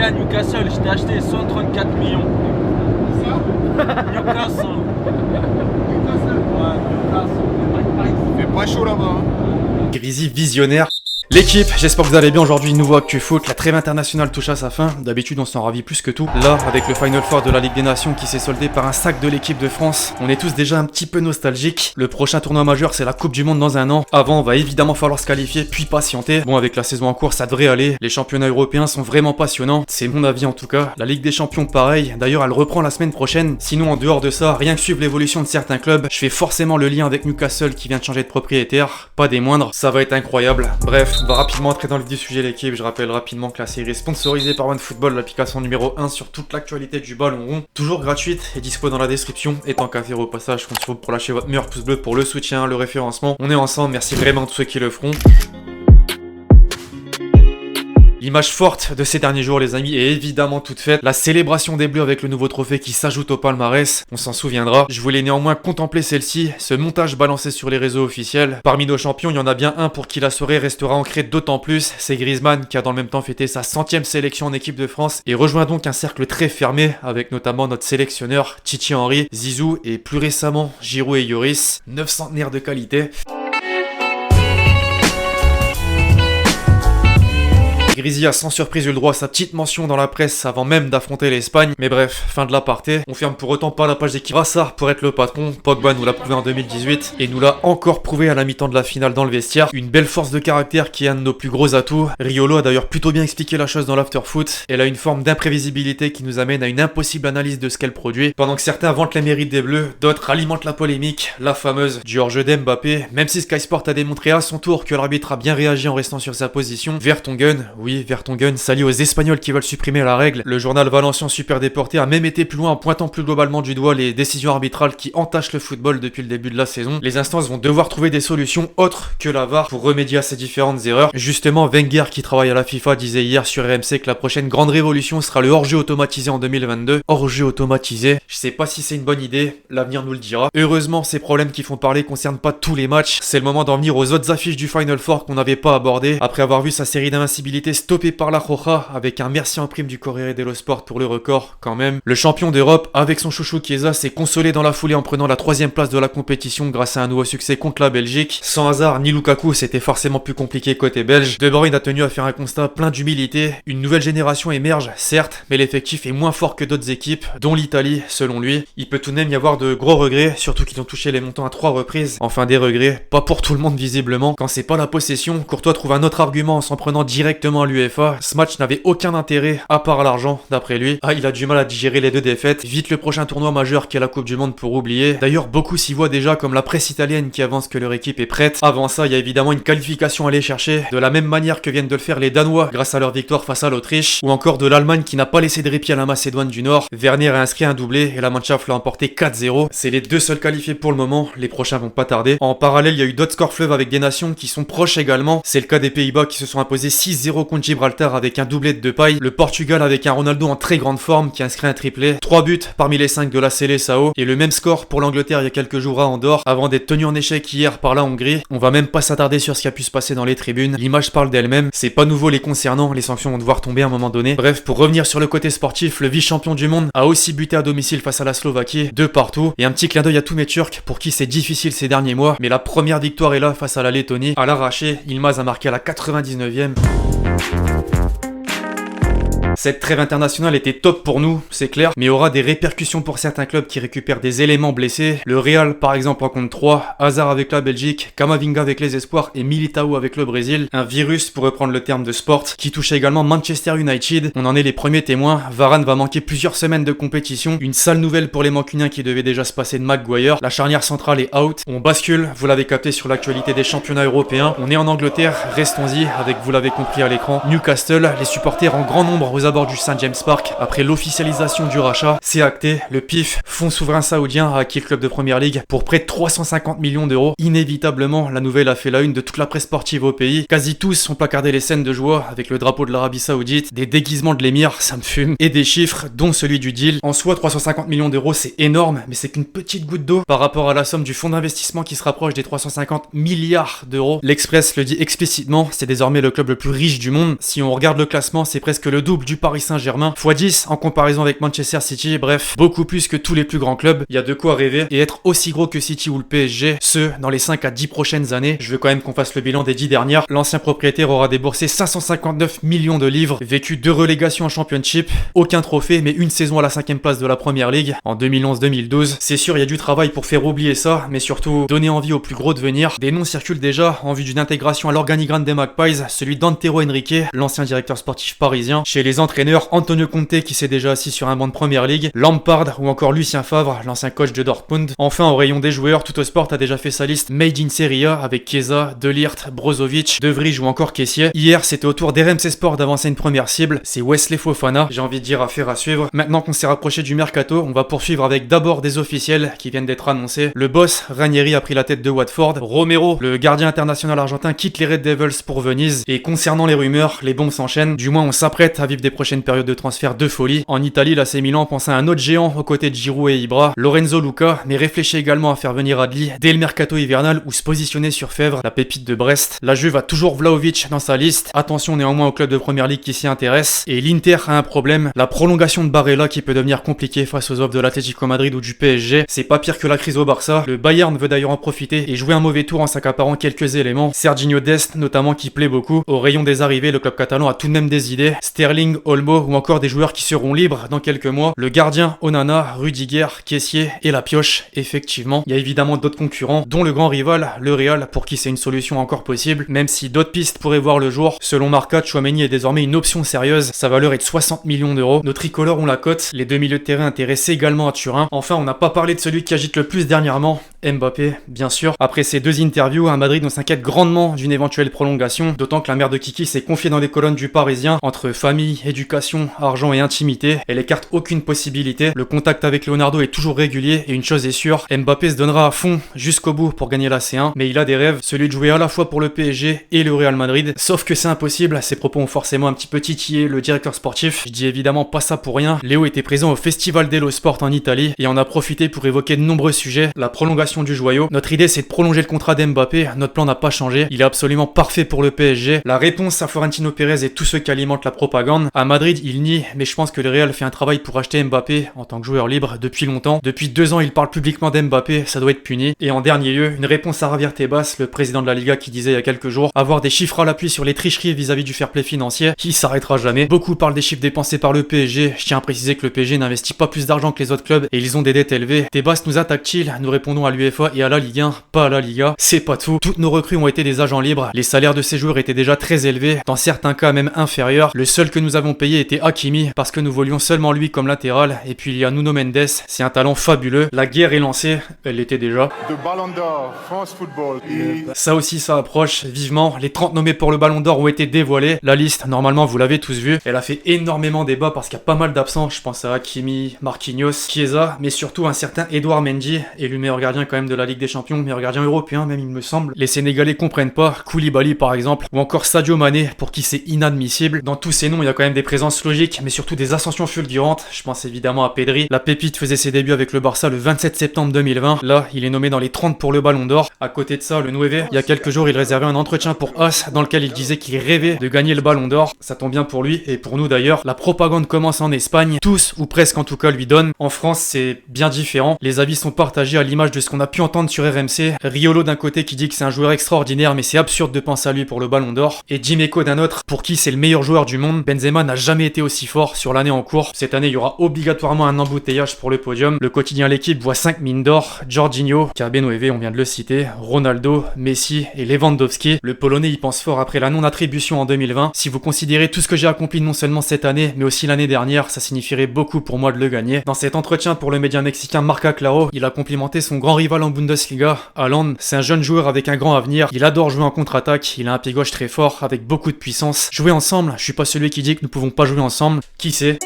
à Newcastle, je t'ai acheté 134 millions. Ça Newcastle. Newcastle. Ouais, Newcastle. Il fait pas chaud là-bas. Grisi visionnaire. L'équipe, j'espère que vous allez bien aujourd'hui, nouveau Actu Foot, la trêve internationale touche à sa fin, d'habitude on s'en ravit plus que tout. Là, avec le Final Four de la Ligue des Nations qui s'est soldé par un sac de l'équipe de France, on est tous déjà un petit peu nostalgiques. Le prochain tournoi majeur c'est la Coupe du Monde dans un an, avant va évidemment falloir se qualifier puis patienter. Bon, avec la saison en cours ça devrait aller, les championnats européens sont vraiment passionnants, c'est mon avis en tout cas. La Ligue des Champions pareil, d'ailleurs elle reprend la semaine prochaine, sinon en dehors de ça, rien que suivre l'évolution de certains clubs, je fais forcément le lien avec Newcastle qui vient de changer de propriétaire, pas des moindres, ça va être incroyable. Bref, on va rapidement entrer dans le vif du sujet l'équipe. Je rappelle rapidement que la série est sponsorisée par OneFootball, l'application numéro 1 sur toute l'actualité du ballon rond. Toujours gratuite et dispo dans la description. Et tant qu'à faire au passage, je compte sur vous pour lâcher votre meilleur pouce bleu pour le soutien, le référencement. On est ensemble, merci vraiment à tous ceux qui le feront. L'image forte de ces derniers jours les amis est évidemment toute faite, la célébration des Bleus avec le nouveau trophée qui s'ajoute au palmarès, on s'en souviendra. Je voulais néanmoins contempler celle-ci, ce montage balancé sur les réseaux officiels. Parmi nos champions, il y en a bien un pour qui la soirée restera ancrée d'autant plus, c'est Griezmann qui a dans le même temps fêté sa 100e sélection en équipe de France et rejoint donc un cercle très fermé avec notamment notre sélectionneur Thierry Henry, Zizou et plus récemment Giroud et Lloris, 9 centenaires de qualité. Grisi a sans surprise eu le droit à sa petite mention dans la presse avant même d'affronter l'Espagne. Mais bref, fin de l'aparté. On ferme pour autant pas la page d'équipe. Brassard pour être le patron. Pogba nous l'a prouvé en 2018 et nous l'a encore prouvé à la mi-temps de la finale dans le vestiaire. Une belle force de caractère qui est un de nos plus gros atouts. Riolo a d'ailleurs plutôt bien expliqué la chose dans l'afterfoot. Elle a une forme d'imprévisibilité qui nous amène à une impossible analyse de ce qu'elle produit. Pendant que certains vantent les mérites des Bleus, d'autres alimentent la polémique. La fameuse du hors-jeu d'Mbappé. Même si Sky Sport a démontré à son tour que l'arbitre a bien réagi en restant sur sa position. Vertonghen, oui, Vertonghen s'allie aux Espagnols qui veulent supprimer la règle. Le journal Valencien Super Déporté a même été plus loin en pointant plus globalement du doigt les décisions arbitrales qui entachent le football depuis le début de la saison. Les instances vont devoir trouver des solutions autres que la VAR pour remédier à ces différentes erreurs. Justement, Wenger qui travaille à la FIFA disait hier sur RMC que la prochaine grande révolution sera le hors-jeu automatisé en 2022. Hors-jeu automatisé, je sais pas si c'est une bonne idée, l'avenir nous le dira. Heureusement, ces problèmes qui font parler concernent pas tous les matchs. C'est le moment d'en venir aux autres affiches du Final Four qu'on n'avait pas abordées. Après avoir vu sa série d'invincibilité stoppée par la Roja avec un merci en prime du Corriere dello Sport pour le record quand même. Le champion d'Europe avec son chouchou Chiesa s'est consolé dans la foulée en prenant la 3e place de la compétition grâce à un nouveau succès contre la Belgique. Sans hasard ni Lukaku, c'était forcément plus compliqué côté belge. De Bruyne a tenu à faire un constat plein d'humilité. Une nouvelle génération émerge, certes, mais l'effectif est moins fort que d'autres équipes, dont l'Italie selon lui. Il peut tout de même y avoir de gros regrets, surtout qu'ils ont touché les montants à 3 reprises. Enfin des regrets, pas pour tout le monde visiblement. Quand c'est pas la possession, Courtois trouve un autre argument en s'en prenant directement à l'UEFA. Ce match n'avait aucun intérêt à part l'argent d'après lui. Ah, il a du mal à digérer les 2 défaites. Vite le prochain tournoi majeur qui est la Coupe du Monde pour oublier. D'ailleurs beaucoup s'y voient déjà comme la presse italienne qui avance que leur équipe est prête. Avant ça il y a évidemment une qualification à aller chercher, de la même manière que viennent de le faire les Danois grâce à leur victoire face à l'Autriche, ou encore de l'Allemagne qui n'a pas laissé de répit à la Macédoine du Nord. Werner a inscrit un doublé et la Mannschaft l'a emporté 4-0. C'est les 2 seuls qualifiés pour le moment, les prochains vont pas tarder. En parallèle il y a eu d'autres scores fleuves avec des nations qui sont proches également. C'est le cas des Pays-Bas qui se sont imposés 6-0 contre Gibraltar avec un doublé de paille. Le Portugal avec un Ronaldo en très grande forme qui inscrit un triplé. 3 buts parmi les 5 de la Seleção. Et le même score pour l'Angleterre il y a quelques jours à Andorre avant d'être tenu en échec hier par la Hongrie. On va même pas s'attarder sur ce qui a pu se passer dans les tribunes. L'image parle d'elle-même. C'est pas nouveau les concernant. Les sanctions vont devoir tomber à un moment donné. Bref, pour revenir sur le côté sportif, le vice-champion du monde a aussi buté à domicile face à la Slovaquie. 2 partout. Et un petit clin d'œil à tous mes Turcs pour qui c'est difficile ces derniers mois. Mais la première victoire est là face à la Lettonie. À l'arraché, Yılmaz a marqué à la 99e. Cette trêve internationale était top pour nous, c'est clair, mais aura des répercussions pour certains clubs qui récupèrent des éléments blessés. Le Real par exemple en compte 3, Hazard avec la Belgique, Camavinga avec les Espoirs et Militao avec le Brésil. Un virus, pour reprendre le terme de Sport, qui touche également Manchester United. On en est les premiers témoins. Varane va manquer plusieurs semaines de compétition. Une sale nouvelle pour les Mancuniens qui devaient déjà se passer de Maguire. La charnière centrale est out. On bascule, vous l'avez capté sur l'actualité des championnats européens. On est en Angleterre, restons-y avec, vous l'avez compris à l'écran, Newcastle, les supporters en grand nombre aux abords du St James Park. Après l'officialisation du rachat, c'est acté, le PIF, Fonds souverain saoudien, a acquis le club de Première Ligue pour près de 350 millions d'euros. Inévitablement, la nouvelle a fait la une de toute la presse sportive au pays. Quasi tous ont placardé les scènes de joie avec le drapeau de l'Arabie Saoudite, des déguisements de l'émir, ça me fume, et des chiffres, dont celui du deal. En soi, 350 millions d'euros, c'est énorme, mais c'est qu'une petite goutte d'eau par rapport à la somme du fonds d'investissement qui se rapproche des 350 milliards d'euros. L'Express le dit explicitement, c'est désormais le club le plus riche du monde. Si on regarde le classement, c'est presque le double du Paris Saint-Germain, x10 en comparaison avec Manchester City, bref, beaucoup plus que tous les plus grands clubs. Il y a de quoi rêver et être aussi gros que City ou le PSG, ce dans les 5 à 10 prochaines années. Je veux quand même qu'on fasse le bilan des 10 dernières. L'ancien propriétaire aura déboursé 559 millions de livres, vécu 2 relégations en Championship, aucun trophée, mais une saison à la 5ème place de la Première Ligue en 2011-2012. C'est sûr, il y a du travail pour faire oublier ça, mais surtout donner envie aux plus gros de venir. Des noms circulent déjà en vue d'une intégration à l'organigramme des Magpies, celui d'Antero Henrique, l'ancien directeur sportif parisien. Chez les entraîneurs, Antonio Conte qui s'est déjà assis sur un banc de Première Ligue, Lampard ou encore Lucien Favre, l'ancien coach de Dortmund. Enfin, au rayon des joueurs, Tuttosport a déjà fait sa liste Made in Serie A avec Chiesa, De Ligt, Brozovic, De Vrij ou encore Kessié. Hier, c'était au tour d'RMC Sport d'avancer une première cible, c'est Wesley Fofana. J'ai envie de dire affaire à suivre. Maintenant qu'on s'est rapproché du mercato, on va poursuivre avec d'abord des officiels qui viennent d'être annoncés. Le boss, Ranieri, a pris la tête de Watford. Romero, le gardien international argentin, quitte les Red Devils pour Venise. Et concernant les rumeurs, les bombes s'enchaînent. Du moins, on s'apprête à vivre des prochaines périodes de transfert de folie. En Italie, l'AC Milan pense à un autre géant aux côtés de Giroud et Ibra, Lorenzo Luca, mais réfléchit également à faire venir Adli dès le mercato hivernal ou se positionner sur Fèvre, la pépite de Brest. La Juve a toujours Vlahovic dans sa liste. Attention néanmoins au club de Première Ligue qui s'y intéresse. Et l'Inter a un problème, la prolongation de Barella qui peut devenir compliquée face aux offres de l'Atlético Madrid ou du PSG. C'est pas pire que la crise au Barça. Le Bayern veut d'ailleurs en profiter et jouer un mauvais tour en s'accaparant quelques éléments. Serginho Dest notamment qui plaît beaucoup. Au rayon des arrivées, le club catalan a tout de même des idées. Sterling, Olmo ou encore des joueurs qui seront libres dans quelques mois. Le gardien Onana, Rudiger, Kessié et la pioche, effectivement. Il y a évidemment d'autres concurrents, dont le grand rival, le Real, pour qui c'est une solution encore possible, même si d'autres pistes pourraient voir le jour. Selon Marca, Tchouaméni est désormais une option sérieuse. Sa valeur est de 60 millions d'euros. Nos tricolores ont la cote. Les deux milieux de terrain intéressés également à Turin. Enfin, on n'a pas parlé de celui qui agite le plus dernièrement, Mbappé, bien sûr. Après ces deux interviews, à Madrid, on s'inquiète grandement d'une éventuelle prolongation, d'autant que la mère de Kiki s'est confiée dans les colonnes du Parisien. Entre famille, éducation, argent et intimité, elle écarte aucune possibilité. Le contact avec Leonardo est toujours régulier et une chose est sûre, Mbappé se donnera à fond jusqu'au bout pour gagner la C1, mais il a des rêves, celui de jouer à la fois pour le PSG et le Real Madrid. Sauf que c'est impossible, ces propos ont forcément un petit peu titillé le directeur sportif. Je dis évidemment pas ça pour rien. Léo était présent au Festival dello Sport en Italie et en a profité pour évoquer de nombreux sujets. La prolongation du joyau. Notre idée c'est de prolonger le contrat d'Mbappé, notre plan n'a pas changé, il est absolument parfait pour le PSG. La réponse à Florentino Pérez et tous ceux qui alimentent la propagande. À Madrid, il nie, mais je pense que le Real fait un travail pour acheter Mbappé en tant que joueur libre depuis longtemps. Depuis 2 ans, il parle publiquement d'Mbappé, ça doit être puni. Et en dernier lieu, une réponse à Javier Tebas, le président de la Liga, qui disait il y a quelques jours avoir des chiffres à l'appui sur les tricheries vis-à-vis du fair play financier, qui s'arrêtera jamais. Beaucoup parlent des chiffres dépensés par le PSG. Je tiens à préciser que le PSG n'investit pas plus d'argent que les autres clubs et ils ont des dettes élevées. Tebas nous attaque-t-il? Nous répondons à l'UEFA et à la Ligue 1, pas à la Liga. C'est pas tout. Toutes nos recrues ont été des agents libres. Les salaires de ces joueurs étaient déjà très élevés, dans certains cas même inférieurs. Le seul que nous avons payé était Hakimi parce que nous voulions seulement lui comme latéral. Et puis il y a Nuno Mendes, c'est un talent fabuleux. La guerre est lancée, elle l'était déjà. De Ballon d'Or, France Football. Ça aussi ça approche vivement. Les 30 nommés pour le Ballon d'Or ont été dévoilés. La liste, normalement vous l'avez tous vu. Elle a fait énormément débat parce qu'il y a pas mal d'absents. Je pense à Hakimi, Marquinhos, Chiesa, mais surtout un certain Edouard Mendy, élu meilleur gardien quand même de la Ligue des Champions, meilleur gardien européen même il me semble. Les Sénégalais comprennent pas. Koulibaly par exemple, ou encore Sadio Mané pour qui c'est inadmissible. Dans tous ces noms il y a quand même des présences logiques, mais surtout des ascensions fulgurantes. Je pense évidemment à Pedri. La pépite faisait ses débuts avec le Barça le 27 septembre 2020. Là, il est nommé dans les 30 pour le Ballon d'Or. À côté de ça, le 9, il y a quelques jours, il réservait un entretien pour As dans lequel il disait qu'il rêvait de gagner le Ballon d'Or. Ça tombe bien pour lui et pour nous d'ailleurs. La propagande commence en Espagne. Tous, ou presque en tout cas, lui donnent. En France, c'est bien différent. Les avis sont partagés à l'image de ce qu'on a pu entendre sur RMC. Riolo d'un côté qui dit que c'est un joueur extraordinaire, mais c'est absurde de penser à lui pour le Ballon d'Or. Et Dimeco d'un autre, pour qui c'est le meilleur joueur du monde. Benzema n'a jamais été aussi fort sur l'année en cours. Cette année, il y aura obligatoirement un embouteillage pour le podium. Le quotidien L'équipe voit 5 mines d'or. Jorginho, K-9, on vient de le citer, Ronaldo, Messi et Lewandowski. Le Polonais y pense fort après la non-attribution en 2020. Si vous considérez tout ce que j'ai accompli non seulement cette année, mais aussi l'année dernière, ça signifierait beaucoup pour moi de le gagner. Dans cet entretien pour le média mexicain Marca Claro, il a complimenté son grand rival en Bundesliga, Haaland. C'est un jeune joueur avec un grand avenir. Il adore jouer en contre-attaque, il a un pied gauche très fort, avec beaucoup de puissance. Jouer ensemble, je suis pas celui qui dit que nous pouvons pas jouer ensemble. Qui sait?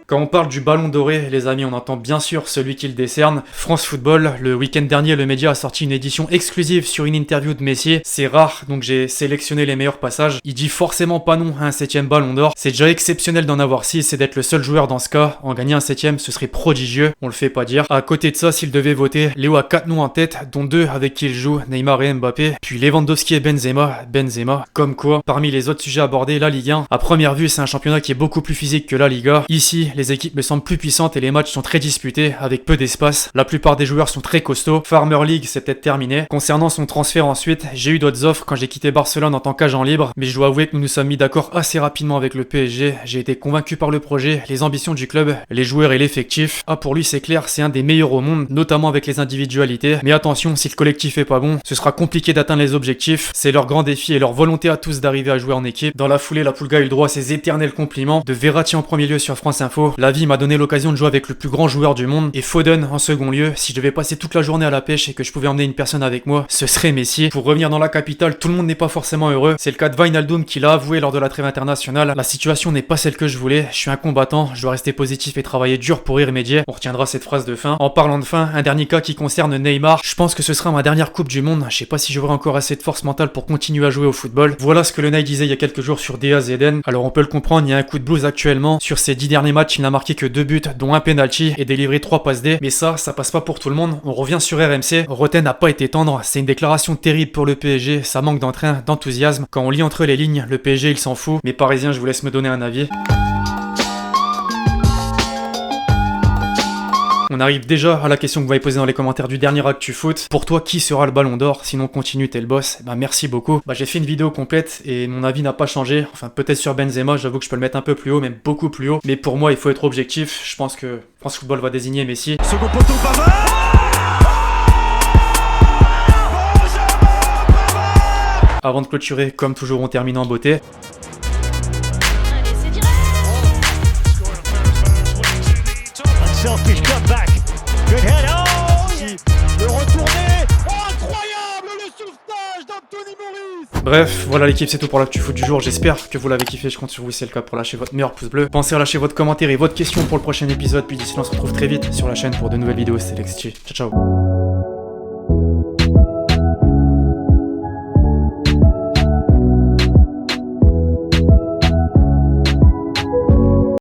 Quand on parle du ballon doré, les amis, on entend bien sûr celui qui le décerne, France Football. Le week-end dernier, le média a sorti une édition exclusive sur une interview de Messi. C'est rare, donc j'ai sélectionné les meilleurs passages. Il dit forcément pas non à un 7ème ballon d'or. C'est déjà exceptionnel d'en avoir 6 et d'être le seul joueur dans ce cas. En gagner un 7ème, ce serait prodigieux, on le fait pas dire. À côté de ça, s'il devait voter, Léo a 4 noms en tête, dont 2 avec qui il joue, Neymar et Mbappé, puis Lewandowski et Benzema. Comme quoi, parmi les autres sujets abordés, la Ligue 1, à première vue, c'est un championnat qui est beaucoup plus physique que la Liga. Ici, les équipes me semblent plus puissantes et les matchs sont très disputés, avec peu d'espace. La plupart des joueurs sont très costauds. Farmer League, c'est peut-être terminé. Concernant son transfert ensuite, j'ai eu d'autres offres quand j'ai quitté Barcelone en tant qu'agent libre, mais je dois avouer que nous nous sommes mis d'accord assez rapidement avec le PSG. J'ai été convaincu par le projet, les ambitions du club, les joueurs et l'effectif. Ah, pour lui, c'est clair, c'est un des meilleurs au monde, notamment avec les individualités. Mais attention, si le collectif est pas bon, ce sera compliqué d'atteindre les objectifs. C'est leur grand défi et leur volonté à tous d'arriver à jouer en équipe. Dans la foulée, la Pulga a eu le droit à ses éternels compliments. De Verratti en premier lieu sur France Info. La vie m'a donné l'occasion de jouer avec le plus grand joueur du monde. Et Foden en second lieu. Si je devais passer toute la journée à la pêche et que je pouvais emmener une personne avec moi, ce serait Messi. Pour revenir dans la capitale, tout le monde n'est pas forcément heureux. C'est le cas de Wijnaldum qui l'a avoué lors de la trêve internationale. La situation n'est pas celle que je voulais. Je suis un combattant, je dois rester positif et travailler dur pour y remédier. On retiendra cette phrase de fin. En parlant de fin, un dernier cas qui concerne Neymar. Je pense que ce sera ma dernière Coupe du Monde. Je sais pas si j'aurai encore assez de force mentale pour continuer à jouer au football. Voilà ce que le Nike disait il y a quelques jours sur DAZN. Alors on peut le comprendre, il y a un coup de blues actuellement. Sur ses 10 derniers matchs, il n'a marqué que 2 buts, dont un penalty et délivré 3 passes D. Mais ça passe pas pour tout le monde. On revient sur RMC. Roten n'a pas été tendre. C'est une déclaration terrible pour le PSG. Ça manque d'entrain, d'enthousiasme. Quand on lit entre les lignes, le PSG il s'en fout. Mais Parisiens, je vous laisse me donner un avis. On arrive déjà à la question que vous m'avez posée dans les commentaires du dernier Actu Foot. Pour toi, qui sera le ballon d'or? Sinon, continue, t'es le boss. Merci beaucoup. J'ai fait une vidéo complète et mon avis n'a pas changé. Enfin, peut-être sur Benzema, j'avoue que je peux le mettre un peu plus haut, même beaucoup plus haut. Mais pour moi, il faut être objectif. Je pense que France Football va désigner Messi. Second poteau, Pavard. Avant de clôturer, comme toujours, on termine en beauté. Selfish cutback. Good head. Oh, le retourné. Oh, incroyable le sauvetage d'Anthony Maurice. Bref, voilà l'équipe, c'est tout pour l'Actu Foot du jour. J'espère que vous l'avez kiffé. Je compte sur vous, c'est le cas, pour lâcher votre meilleur pouce bleu. Pensez à lâcher votre commentaire et votre question pour le prochain épisode. Puis d'ici là, on se retrouve très vite sur la chaîne pour de nouvelles vidéos. C'était Lexchi. Ciao, ciao.